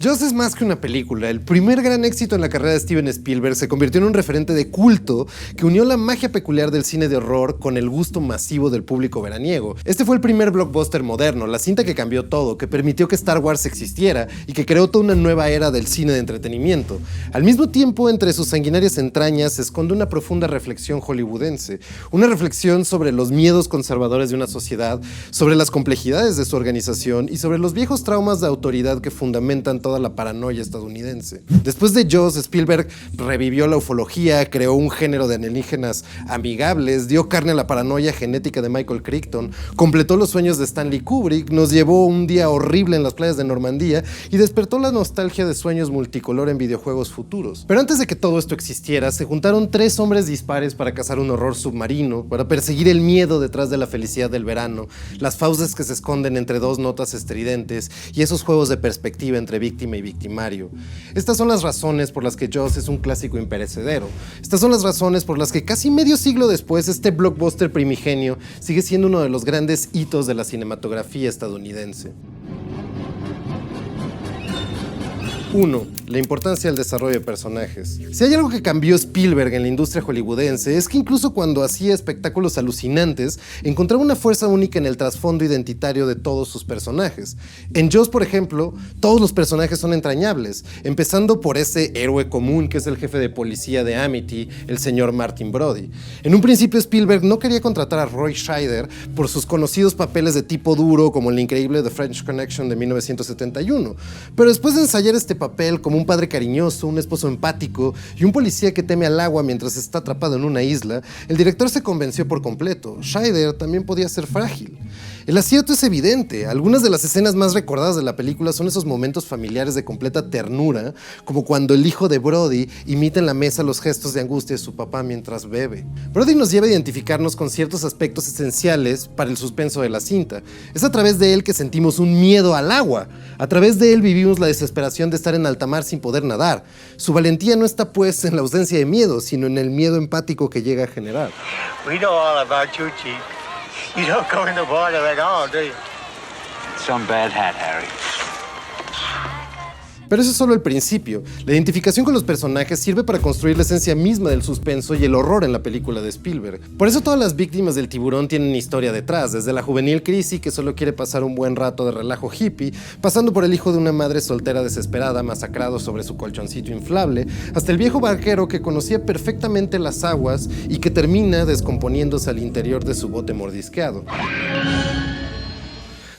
Jaws es más que una película. El primer gran éxito en la carrera de Steven Spielberg se convirtió en un referente de culto que unió la magia peculiar del cine de horror con el gusto masivo del público veraniego. Este fue el primer blockbuster moderno, la cinta que cambió todo, que permitió que Star Wars existiera y que creó toda una nueva era del cine de entretenimiento. Al mismo tiempo, entre sus sanguinarias entrañas se esconde una profunda reflexión hollywoodense, una reflexión sobre los miedos conservadores de una sociedad, sobre las complejidades de su organización y sobre los viejos traumas de autoridad que fundamentan toda la paranoia estadounidense. Después de Jaws, Spielberg revivió la ufología, creó un género de alienígenas amigables, dio carne a la paranoia genética de Michael Crichton, completó los sueños de Stanley Kubrick, nos llevó un día horrible en las playas de Normandía y despertó la nostalgia de sueños multicolor en videojuegos futuros. Pero antes de que todo esto existiera, se juntaron tres hombres dispares para cazar un horror submarino, para perseguir el miedo detrás de la felicidad del verano, las fauces que se esconden entre dos notas estridentes y esos juegos de perspectiva entre víctima y victimario. Estas son las razones por las que Jaws es un clásico imperecedero. Estas son las razones por las que casi medio siglo después este blockbuster primigenio sigue siendo uno de los grandes hitos de la cinematografía estadounidense. 1. La importancia del desarrollo de personajes. Si hay algo que cambió Spielberg en la industria hollywoodense es que incluso cuando hacía espectáculos alucinantes, encontraba una fuerza única en el trasfondo identitario de todos sus personajes. En Jaws, por ejemplo, todos los personajes son entrañables, empezando por ese héroe común que es el jefe de policía de Amity, el señor Martin Brody. En un principio Spielberg no quería contratar a Roy Scheider por sus conocidos papeles de tipo duro como el increíble The French Connection de 1971, pero después de ensayar este papel como un padre cariñoso, un esposo empático y un policía que teme al agua mientras está atrapado en una isla, el director se convenció por completo. Scheider también podía ser frágil. El acierto es evidente. Algunas de las escenas más recordadas de la película son esos momentos familiares de completa ternura, como cuando el hijo de Brody imita en la mesa los gestos de angustia de su papá mientras bebe. Brody nos lleva a identificarnos con ciertos aspectos esenciales para el suspenso de la cinta. Es a través de él que sentimos un miedo al agua. A través de él vivimos la desesperación de estar en alta mar sin poder nadar. Su valentía no está pues en la ausencia de miedo, sino en el miedo empático que llega a generar. We know all about you, Chief. You don't go in the water at all, do you? Some bad hat, Harry. Pero eso es solo el principio. La identificación con los personajes sirve para construir la esencia misma del suspenso y el horror en la película de Spielberg. Por eso todas las víctimas del tiburón tienen historia detrás, desde la juvenil Chrissy que solo quiere pasar un buen rato de relajo hippie, pasando por el hijo de una madre soltera desesperada masacrado sobre su colchoncito inflable, hasta el viejo barquero que conocía perfectamente las aguas y que termina descomponiéndose al interior de su bote mordisqueado.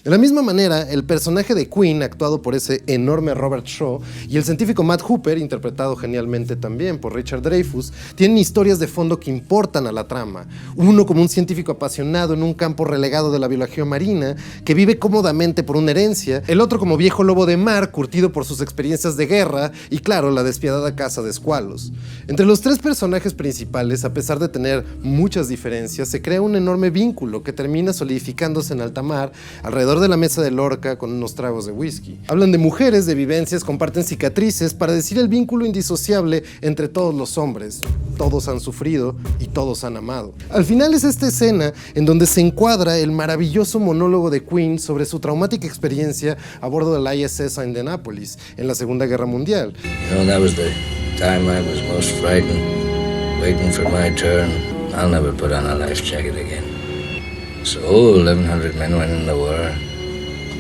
De la misma manera, el personaje de Queen, actuado por ese enorme Robert Shaw, y el científico Matt Hooper, interpretado genialmente también por Richard Dreyfuss, tienen historias de fondo que importan a la trama. Uno como un científico apasionado en un campo relegado de la biología marina, que vive cómodamente por una herencia, el otro como viejo lobo de mar, curtido por sus experiencias de guerra, y claro, la despiadada caza de escualos. Entre los tres personajes principales, a pesar de tener muchas diferencias, se crea un enorme vínculo que termina solidificándose en alta mar, alrededor de la mesa de Lorca con unos tragos de whisky. Hablan de mujeres, de vivencias, comparten cicatrices para decir el vínculo indisociable entre todos los hombres. Todos han sufrido y todos han amado. Al final es esta escena en donde se encuadra el maravilloso monólogo de Queen sobre su traumática experiencia a bordo del ISS Indianapolis en la Segunda Guerra Mundial. You know, that was the time I was most frightened, waiting for my turn. I'll never put on a life jacket again. So 1,100 men went in the war.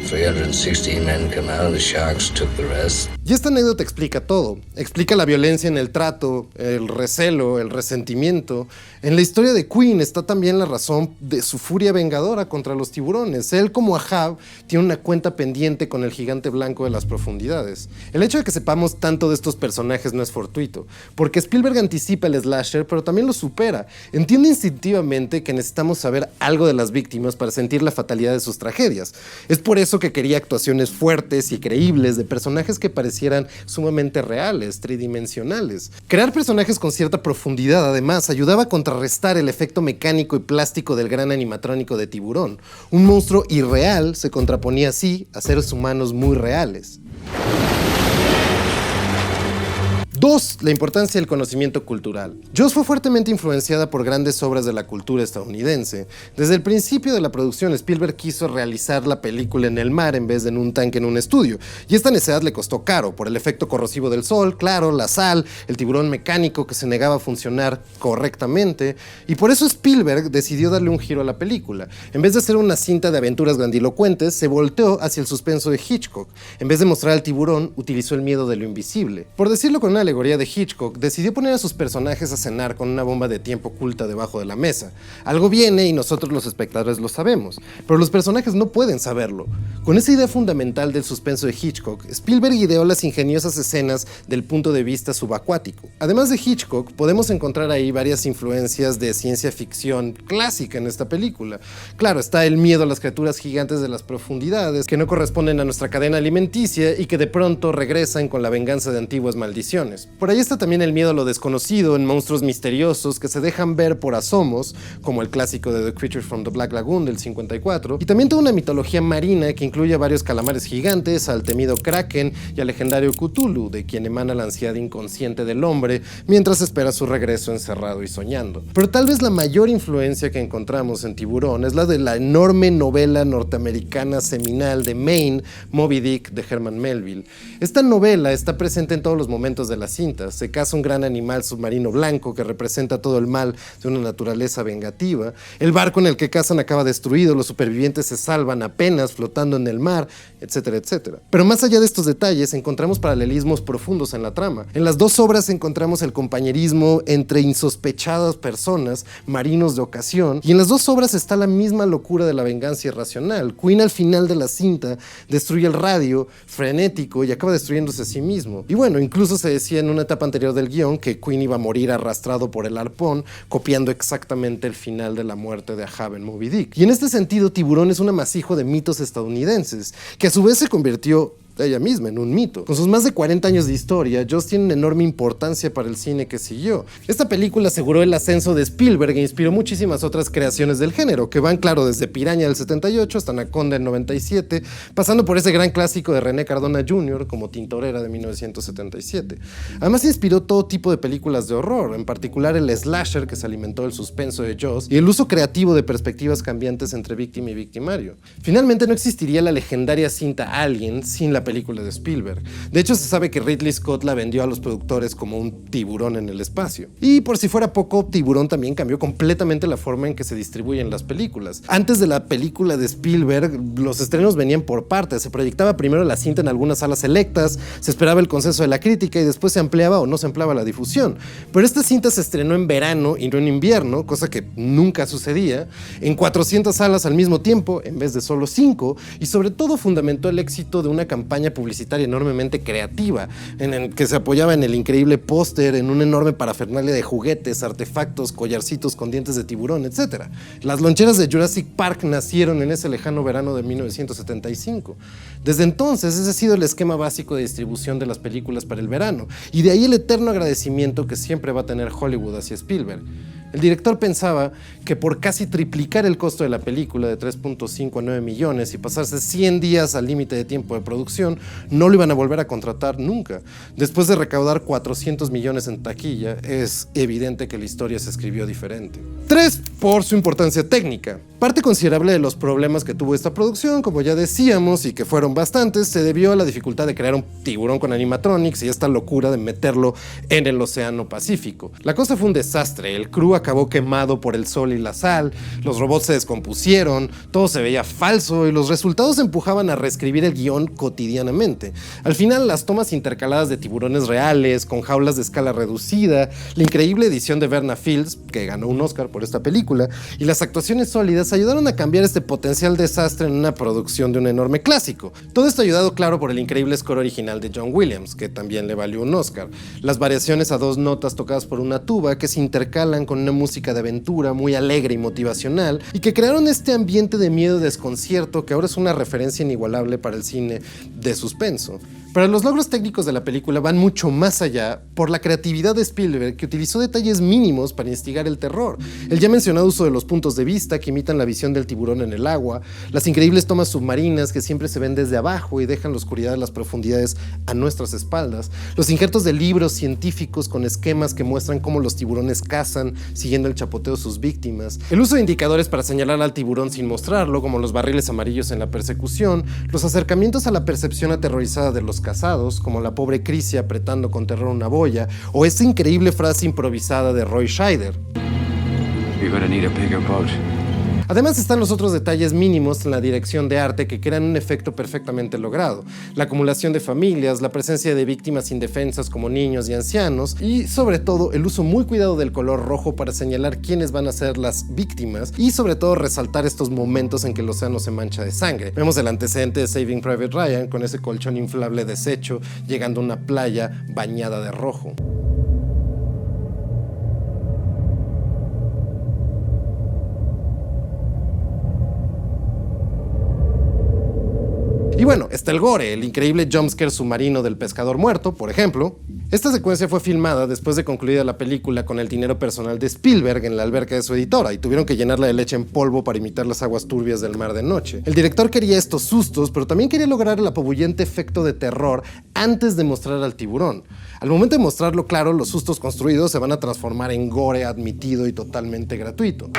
316 men come out, the Sharks took the rest. Y esta anécdota explica todo. Explica la violencia en el trato, el recelo, el resentimiento. En la historia de Queen está también la razón de su furia vengadora contra los tiburones. Él, como Ahab, tiene una cuenta pendiente con el gigante blanco de las profundidades. El hecho de que sepamos tanto de estos personajes no es fortuito, porque Spielberg anticipa el slasher, pero también lo supera. Entiende instintivamente que necesitamos saber algo de las víctimas para sentir la fatalidad de sus tragedias. Es por eso que quería actuaciones fuertes y creíbles de personajes que parecieran sumamente reales, tridimensionales. Crear personajes con cierta profundidad, además, ayudaba a contrarrestar el efecto mecánico y plástico del gran animatrónico de Tiburón. Un monstruo irreal se contraponía así a seres humanos muy reales. 2. La importancia del conocimiento cultural. Jaws fue fuertemente influenciada por grandes obras de la cultura estadounidense. Desde el principio de la producción, Spielberg quiso realizar la película en el mar en vez de en un tanque en un estudio, y esta necesidad le costó caro, por el efecto corrosivo del sol, claro, la sal, el tiburón mecánico que se negaba a funcionar correctamente, y por eso Spielberg decidió darle un giro a la película. En vez de hacer una cinta de aventuras grandilocuentes, se volteó hacia el suspenso de Hitchcock. En vez de mostrar al tiburón, utilizó el miedo de lo invisible. Por decirlo con una alegoría de Hitchcock, decidió poner a sus personajes a cenar con una bomba de tiempo oculta debajo de la mesa. Algo viene y nosotros los espectadores lo sabemos, pero los personajes no pueden saberlo. Con esa idea fundamental del suspenso de Hitchcock, Spielberg ideó las ingeniosas escenas del punto de vista subacuático. Además de Hitchcock, podemos encontrar ahí varias influencias de ciencia ficción clásica en esta película. Claro, está el miedo a las criaturas gigantes de las profundidades, que no corresponden a nuestra cadena alimenticia y que de pronto regresan con la venganza de antiguas maldiciones. Por ahí está también el miedo a lo desconocido en monstruos misteriosos que se dejan ver por asomos, como el clásico de The Creature from the Black Lagoon del 54, y también toda una mitología marina que incluye a varios calamares gigantes, al temido Kraken y al legendario Cthulhu, de quien emana la ansiedad inconsciente del hombre mientras espera su regreso encerrado y soñando. Pero tal vez la mayor influencia que encontramos en Tiburón es la de la enorme novela norteamericana seminal de Maine, Moby Dick, de Herman Melville. Esta novela está presente en todos los momentos de la cinta. Se caza un gran animal submarino blanco que representa todo el mal de una naturaleza vengativa. El barco en el que cazan acaba destruido, los supervivientes se salvan apenas flotando en el mar, etcétera, etcétera. Pero más allá de estos detalles, encontramos paralelismos profundos en la trama. En las dos obras encontramos el compañerismo entre insospechadas personas, marinos de ocasión, y en las dos obras está la misma locura de la venganza irracional. Queen al final de la cinta destruye el radio, frenético, y acaba destruyéndose a sí mismo. Y bueno, incluso se decía en una etapa anterior del guión que Queen iba a morir arrastrado por el arpón, copiando exactamente el final de la muerte de Ahab en Moby Dick. Y en este sentido, Tiburón es un amasijo de mitos estadounidenses, que a su vez se convirtió ella misma en un mito. Con sus más de 40 años de historia, Jaws tiene una enorme importancia para el cine que siguió. Esta película aseguró el ascenso de Spielberg e inspiró muchísimas otras creaciones del género, que van, claro, desde Piraña del 78 hasta Anaconda del 97, pasando por ese gran clásico de René Cardona Jr. como Tintorera de 1977. Además inspiró todo tipo de películas de horror, en particular el slasher que se alimentó del suspenso de Jaws y el uso creativo de perspectivas cambiantes entre víctima y victimario. Finalmente no existiría la legendaria cinta Alien sin la película de Spielberg. De hecho, se sabe que Ridley Scott la vendió a los productores como un tiburón en el espacio. Y por si fuera poco, Tiburón también cambió completamente la forma en que se distribuyen las películas. Antes de la película de Spielberg, los estrenos venían por partes. Se proyectaba primero la cinta en algunas salas selectas, se esperaba el consenso de la crítica y después se ampliaba o no se ampliaba la difusión. Pero esta cinta se estrenó en verano y no en invierno, cosa que nunca sucedía, en 400 salas al mismo tiempo, en vez de solo 5, y sobre todo fundamentó el éxito de una campaña publicitaria enormemente creativa, en el que se apoyaba en el increíble póster, en una enorme parafernalia de juguetes, artefactos, collarcitos con dientes de tiburón, etc. Las loncheras de Jurassic Park nacieron en ese lejano verano de 1975. Desde entonces, ese ha sido el esquema básico de distribución de las películas para el verano, y de ahí el eterno agradecimiento que siempre va a tener Hollywood hacia Spielberg. El director pensaba que por casi triplicar el costo de la película de 3.5 a 9 millones y pasarse 100 días al límite de tiempo de producción, no lo iban a volver a contratar nunca. Después de recaudar 400 millones en taquilla, es evidente que la historia se escribió diferente. 3. Por su importancia técnica. Parte considerable de los problemas que tuvo esta producción, como ya decíamos, y que fueron bastantes, se debió a la dificultad de crear un tiburón con animatronics y esta locura de meterlo en el Océano Pacífico. La cosa fue un desastre, el crew acabó quemado por el sol y la sal, los robots se descompusieron, todo se veía falso y los resultados empujaban a reescribir el guión cotidianamente. Al final, las tomas intercaladas de tiburones reales, con jaulas de escala reducida, la increíble edición de Verna Fields, que ganó un Oscar por esta película, y las actuaciones sólidas ayudaron a cambiar este potencial desastre en una producción de un enorme clásico. Todo esto ayudado, claro, por el increíble score original de John Williams, que también le valió un Oscar. Las variaciones a 2 notas tocadas por una tuba que se intercalan con una música de aventura muy alegre y motivacional, y que crearon este ambiente de miedo y desconcierto que ahora es una referencia inigualable para el cine de suspenso. Pero los logros técnicos de la película van mucho más allá por la creatividad de Spielberg, que utilizó detalles mínimos para instigar el terror. El ya mencionado uso de los puntos de vista que imitan la visión del tiburón en el agua, las increíbles tomas submarinas que siempre se ven desde abajo y dejan la oscuridad de las profundidades a nuestras espaldas, los injertos de libros científicos con esquemas que muestran cómo los tiburones cazan siguiendo el chapoteo de sus víctimas, el uso de indicadores para señalar al tiburón sin mostrarlo, como los barriles amarillos en la persecución, los acercamientos a la percepción aterrorizada de los cazados, como la pobre Crissy apretando con terror una boya, o esta increíble frase improvisada de Roy Scheider. You're gonna need a bigger boat. Además están los otros detalles mínimos en la dirección de arte que crean un efecto perfectamente logrado. La acumulación de familias, la presencia de víctimas indefensas como niños y ancianos, y sobre todo el uso muy cuidado del color rojo para señalar quiénes van a ser las víctimas y sobre todo resaltar estos momentos en que el océano se mancha de sangre. Vemos el antecedente de Saving Private Ryan con ese colchón inflable deshecho llegando a una playa bañada de rojo. Y bueno, está el gore, el increíble jumpscare submarino del pescador muerto, por ejemplo. Esta secuencia fue filmada después de concluida la película con el dinero personal de Spielberg en la alberca de su editora y tuvieron que llenarla de leche en polvo para imitar las aguas turbias del mar de noche. El director quería estos sustos, pero también quería lograr el apabullente efecto de terror antes de mostrar al tiburón. Al momento de mostrarlo claro, los sustos construidos se van a transformar en gore admitido y totalmente gratuito.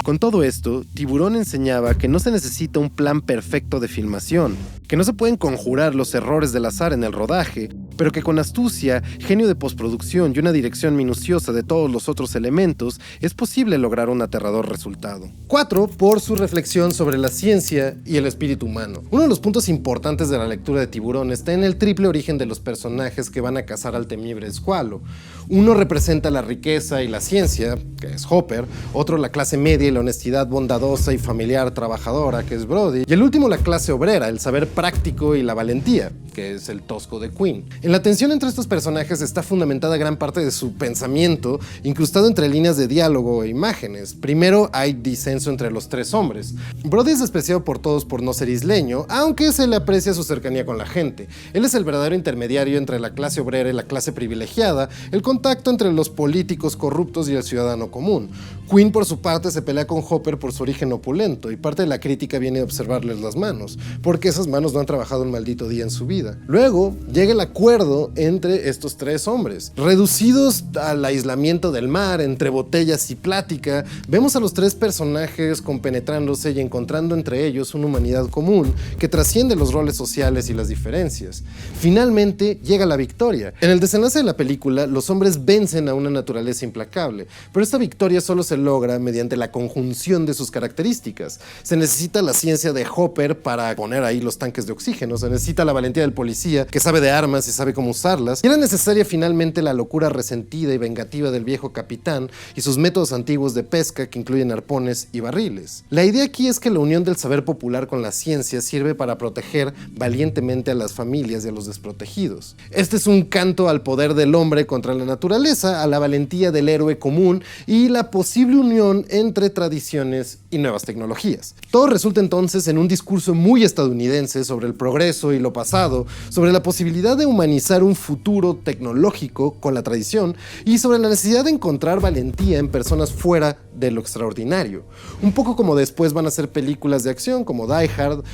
Con todo esto, Tiburón enseñaba que no se necesita un plan perfecto de filmación, que no se pueden conjurar los errores del azar en el rodaje, pero que con astucia, genio de postproducción y una dirección minuciosa de todos los otros elementos, es posible lograr un aterrador resultado. 4. Por su reflexión sobre la ciencia y el espíritu humano. Uno de los puntos importantes de la lectura de Tiburón está en el triple origen de los personajes que van a cazar al temible escualo. Uno representa la riqueza y la ciencia, que es Hopper, otro la clase media y la honestidad bondadosa y familiar trabajadora, que es Brody, y el último la clase obrera, el saber práctico y la valentía, que es el tosco de Quinn. En la tensión entre estos personajes está fundamentada gran parte de su pensamiento, incrustado entre líneas de diálogo e imágenes. Primero hay disenso entre los tres hombres. Brody es despreciado por todos por no ser isleño, aunque se le aprecia su cercanía con la gente. Él es el verdadero intermediario entre la clase obrera y la clase privilegiada, el contacto entre los políticos corruptos y el ciudadano común. Quinn, por su parte, se pelea con Hopper por su origen opulento, y parte de la crítica viene de observarles las manos, porque esas manos no han trabajado un maldito día en su vida. Luego llega el acuerdo entre estos tres hombres. Reducidos al aislamiento del mar, entre botellas y plática, vemos a los tres personajes compenetrándose y encontrando entre ellos una humanidad común que trasciende los roles sociales y las diferencias. Finalmente llega la victoria. En el desenlace de la película, los hombres vencen a una naturaleza implacable, pero esta victoria solo se logra mediante la conjunción de sus características. Se necesita la ciencia de Hopper para poner ahí los tanques de oxígeno, se necesita la valentía del policía que sabe de armas y sabe cómo usarlas, y era necesaria finalmente la locura resentida y vengativa del viejo capitán y sus métodos antiguos de pesca que incluyen arpones y barriles. La idea aquí es que la unión del saber popular con la ciencia sirve para proteger valientemente a las familias y a los desprotegidos. Este es un canto al poder del hombre contra la naturaleza, a la valentía del héroe común y la posible unión entre tradiciones y nuevas tecnologías. Todo resulta entonces en un discurso muy estadounidense sobre el progreso y lo pasado, sobre la posibilidad de humanizar un futuro tecnológico con la tradición y sobre la necesidad de encontrar valentía en personas fuera de lo extraordinario. Un poco como después van a ser películas de acción como Die Hard.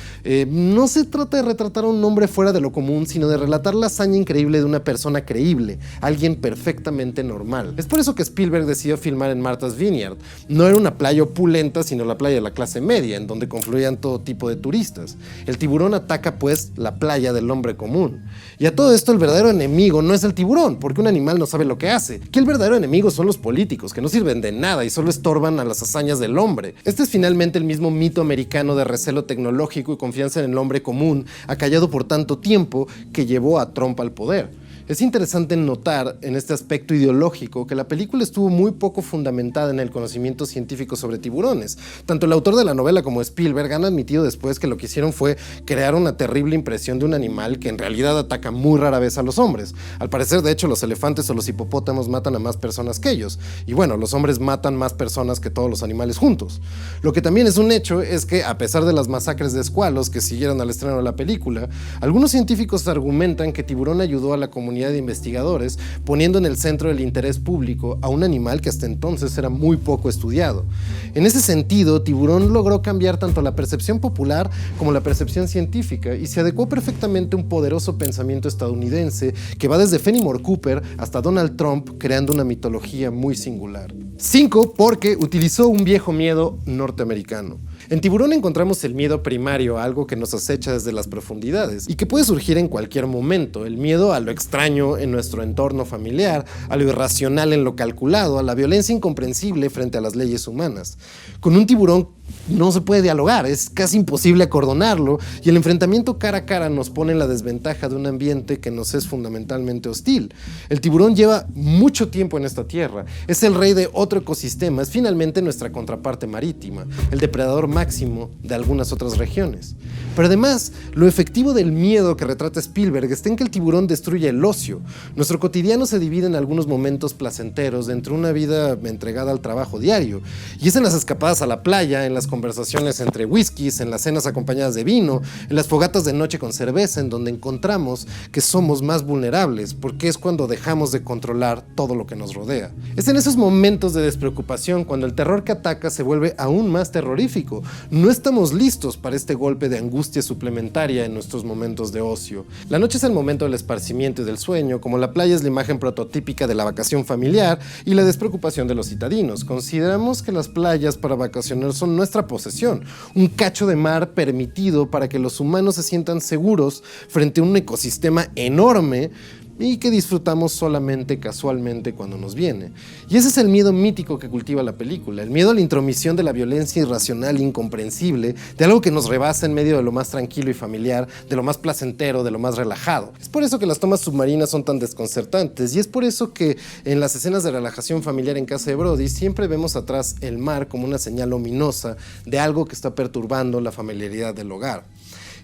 No se trata de retratar a un hombre fuera de lo común, sino de relatar la hazaña increíble de una persona creíble, alguien perfectamente normal. Es por eso que Spielberg decidió filmar en Martha's Vineyard. No era una playa opulenta, sino la playa de la clase media, en donde confluían todo tipo de turistas. El tiburón ataca pues la playa del hombre común. Y a todo esto el verdadero enemigo no es el tiburón, porque un animal no sabe lo que hace. Que el verdadero enemigo son los políticos, que no sirven de nada y solo estorban a las hazañas del hombre. Este es finalmente el mismo mito americano de recelo tecnológico y confianza en el hombre común, acallado por tanto tiempo, que llevó a Trump al poder. Es interesante notar en este aspecto ideológico que la película estuvo muy poco fundamentada en el conocimiento científico sobre tiburones. Tanto el autor de la novela como Spielberg han admitido después que lo que hicieron fue crear una terrible impresión de un animal que en realidad ataca muy rara vez a los hombres. Al parecer, de hecho, los elefantes o los hipopótamos matan a más personas que ellos. Y bueno, los hombres matan más personas que todos los animales juntos. Lo que también es un hecho es que, a pesar de las masacres de escualos que siguieron al estreno de la película, algunos científicos argumentan que Tiburón ayudó a la comunidad de investigadores, poniendo en el centro del interés público a un animal que hasta entonces era muy poco estudiado. En ese sentido, Tiburón logró cambiar tanto la percepción popular como la percepción científica y se adecuó perfectamente a un poderoso pensamiento estadounidense que va desde Fenimore Cooper hasta Donald Trump, creando una mitología muy singular. 5. Porque utilizó un viejo miedo norteamericano. En Tiburón encontramos el miedo primario, algo que nos acecha desde las profundidades y que puede surgir en cualquier momento, el miedo a lo extraño en nuestro entorno familiar, a lo irracional en lo calculado, a la violencia incomprensible frente a las leyes humanas. Con un tiburón no se puede dialogar, es casi imposible acordonarlo y el enfrentamiento cara a cara nos pone en la desventaja de un ambiente que nos es fundamentalmente hostil. El tiburón lleva mucho tiempo en esta tierra, es el rey de otro ecosistema, es finalmente nuestra contraparte marítima, el depredador máximo de algunas otras regiones. Pero además, lo efectivo del miedo que retrata Spielberg está en que el tiburón destruye el ocio. Nuestro cotidiano se divide en algunos momentos placenteros dentro de una vida entregada al trabajo diario, y es en las escapadas a la playa, en las conversaciones entre whiskies, en las cenas acompañadas de vino, en las fogatas de noche con cerveza, en donde encontramos que somos más vulnerables, porque es cuando dejamos de controlar todo lo que nos rodea. Es en esos momentos de despreocupación cuando el terror que ataca se vuelve aún más terrorífico. No estamos listos para este golpe de angustia suplementaria en nuestros momentos de ocio. La noche es el momento del esparcimiento y del sueño, como la playa es la imagen prototípica de la vacación familiar y la despreocupación de los citadinos. Consideramos que las playas para vacacionar son nuestra posesión, un cacho de mar permitido para que los humanos se sientan seguros frente a un ecosistema enorme y que disfrutamos solamente casualmente cuando nos viene. Y ese es el miedo mítico que cultiva la película, el miedo a la intromisión de la violencia irracional e incomprensible, de algo que nos rebasa en medio de lo más tranquilo y familiar, de lo más placentero, de lo más relajado. Es por eso que las tomas submarinas son tan desconcertantes, y es por eso que en las escenas de relajación familiar en casa de Brody siempre vemos atrás el mar como una señal ominosa de algo que está perturbando la familiaridad del hogar.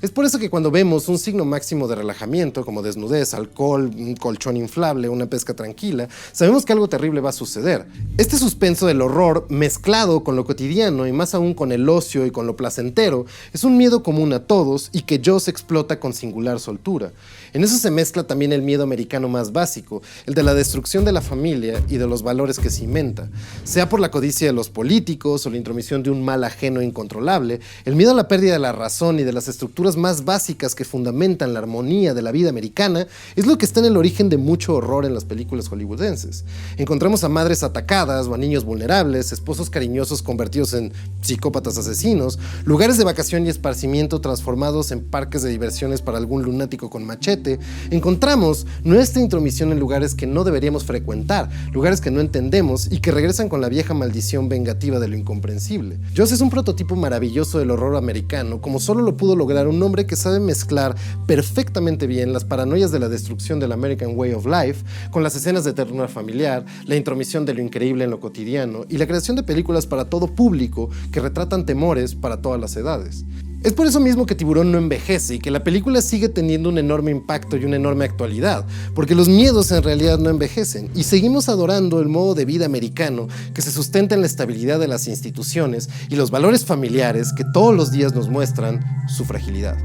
Es por eso que cuando vemos un signo máximo de relajamiento, como desnudez, alcohol, un colchón inflable, una pesca tranquila, sabemos que algo terrible va a suceder. Este suspenso del horror, mezclado con lo cotidiano y más aún con el ocio y con lo placentero, es un miedo común a todos y que Jaws explota con singular soltura. En eso se mezcla también el miedo americano más básico, el de la destrucción de la familia y de los valores que cimenta. Sea por la codicia de los políticos o la intromisión de un mal ajeno e incontrolable, el miedo a la pérdida de la razón y de las estructuras más básicas que fundamentan la armonía de la vida americana es lo que está en el origen de mucho horror en las películas hollywoodenses. Encontramos a madres atacadas o a niños vulnerables, esposos cariñosos convertidos en psicópatas asesinos, lugares de vacación y esparcimiento transformados en parques de diversiones para algún lunático con machete. Encontramos nuestra intromisión en lugares que no deberíamos frecuentar, lugares que no entendemos y que regresan con la vieja maldición vengativa de lo incomprensible. Jaws es un prototipo maravilloso del horror americano, como solo lo pudo lograr un hombre que sabe mezclar perfectamente bien las paranoias de la destrucción del American Way of Life con las escenas de ternura familiar, la intromisión de lo increíble en lo cotidiano y la creación de películas para todo público que retratan temores para todas las edades. Es por eso mismo que Tiburón no envejece y que la película sigue teniendo un enorme impacto y una enorme actualidad, porque los miedos en realidad no envejecen y seguimos adorando el modo de vida americano que se sustenta en la estabilidad de las instituciones y los valores familiares que todos los días nos muestran su fragilidad.